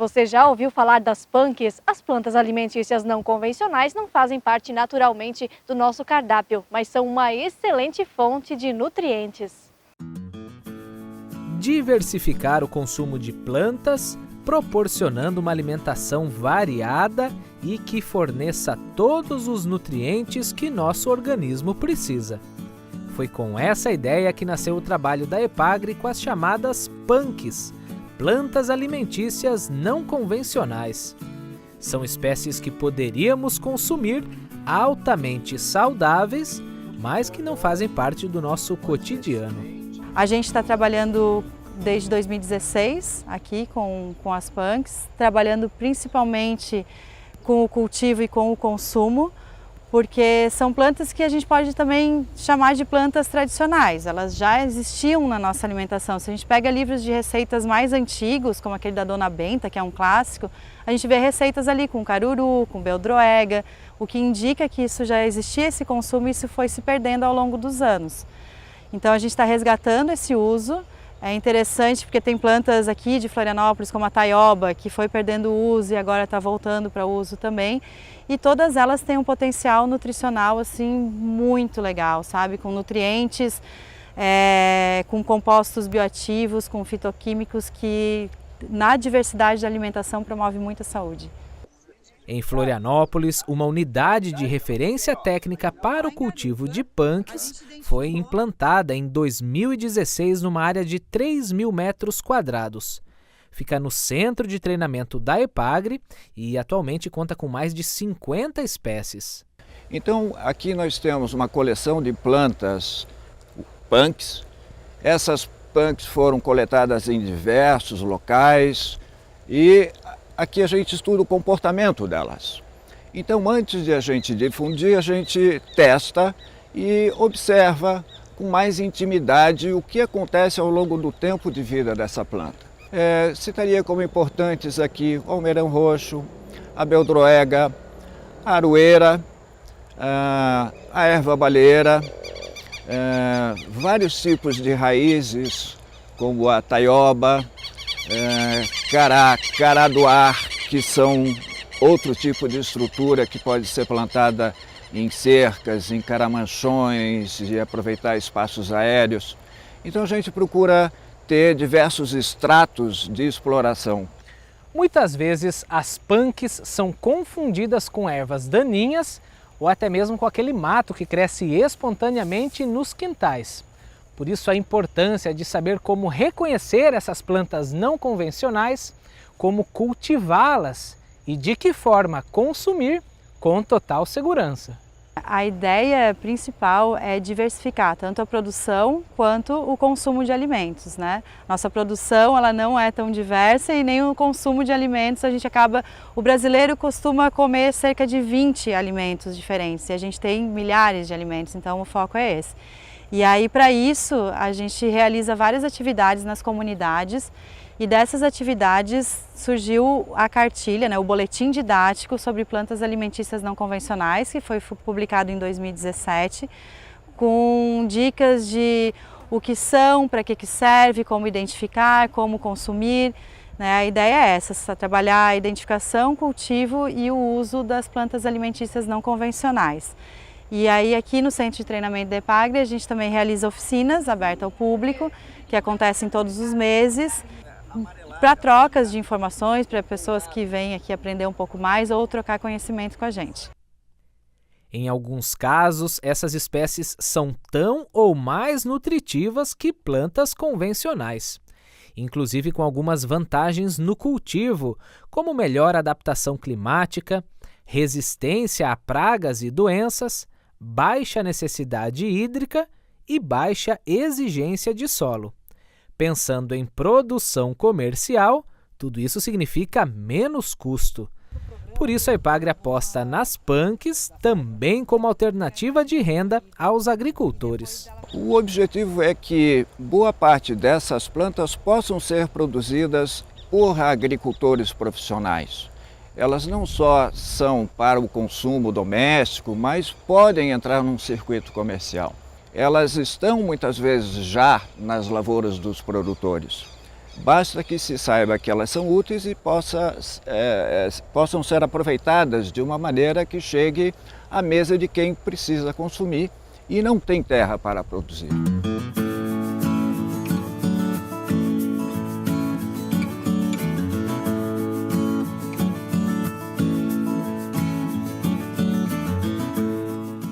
Você já ouviu falar das punks? As plantas alimentícias não convencionais não fazem parte naturalmente do nosso cardápio, mas são uma excelente fonte de nutrientes. Diversificar o consumo de plantas, proporcionando uma alimentação variada e que forneça todos os nutrientes que nosso organismo precisa. Foi com essa ideia que nasceu o trabalho da EPAGRE com as chamadas punks, plantas alimentícias não convencionais. São espécies que poderíamos consumir altamente saudáveis, mas que não fazem parte do nosso cotidiano. A gente está trabalhando desde 2016 aqui com as punks, trabalhando principalmente com o cultivo e com o consumo, porque são plantas que a gente pode também chamar de plantas tradicionais. Elas já existiam na nossa alimentação. Se a gente pega livros de receitas mais antigos, como aquele da Dona Benta, que é um clássico, a gente vê receitas ali com caruru, com beldroega, o que indica que isso já existia, esse consumo, e isso foi se perdendo ao longo dos anos. Então a gente está resgatando esse uso. É interessante porque tem plantas aqui de Florianópolis, como a taioba, que foi perdendo o uso e agora está voltando para o uso também. E todas elas têm um potencial nutricional assim muito legal, sabe? Com nutrientes, com compostos bioativos, com fitoquímicos que na diversidade da alimentação promove muita saúde. Em Florianópolis, uma unidade de referência técnica para o cultivo de punks foi implantada em 2016 numa área de 3.000 metros quadrados. Fica no centro de treinamento da EPAGRE e atualmente conta com mais de 50 espécies. Então aqui nós temos uma coleção de plantas punks. Essas punks foram coletadas em diversos locais e aqui a gente estuda o comportamento delas. Então, antes de a gente difundir, a gente testa e observa com mais intimidade o que acontece ao longo do tempo de vida dessa planta. Citaria como importantes aqui o almeirão roxo, a beldroega, a aroeira, a erva baleeira, vários tipos de raízes, como a taioba, caradoar, que são outro tipo de estrutura que pode ser plantada em cercas, em caramanchões e aproveitar espaços aéreos. Então a gente procura ter diversos estratos de exploração. Muitas vezes as punks são confundidas com ervas daninhas ou até mesmo com aquele mato que cresce espontaneamente nos quintais. Por isso a importância de saber como reconhecer essas plantas não convencionais, como cultivá-las e de que forma consumir com total segurança. A ideia principal é diversificar tanto a produção quanto o consumo de alimentos, né? Nossa produção ela não é tão diversa e nem o consumo de alimentos o brasileiro costuma comer cerca de 20 alimentos diferentes e a gente tem milhares de alimentos, então o foco é esse. E aí, para isso, a gente realiza várias atividades nas comunidades e dessas atividades surgiu a cartilha, né, o boletim didático sobre plantas alimentícias não convencionais, que foi publicado em 2017, com dicas de o que são, para que serve, como identificar, como consumir. Né? A ideia é essa, trabalhar a identificação, cultivo e o uso das plantas alimentícias não convencionais. E aí aqui no Centro de Treinamento da EPAGRE a gente também realiza oficinas abertas ao público, que acontecem todos os meses, para trocas de informações, para pessoas que vêm aqui aprender um pouco mais ou trocar conhecimento com a gente. Em alguns casos, essas espécies são tão ou mais nutritivas que plantas convencionais, inclusive com algumas vantagens no cultivo, como melhor adaptação climática, resistência a pragas e doenças, baixa necessidade hídrica e baixa exigência de solo. Pensando em produção comercial, tudo isso significa menos custo. Por isso a EPAGRE aposta nas punks também como alternativa de renda aos agricultores. O objetivo é que boa parte dessas plantas possam ser produzidas por agricultores profissionais. Elas não só são para o consumo doméstico, mas podem entrar num circuito comercial. Elas estão muitas vezes já nas lavouras dos produtores. Basta que se saiba que elas são úteis e possam ser aproveitadas de uma maneira que chegue à mesa de quem precisa consumir e não tem terra para produzir.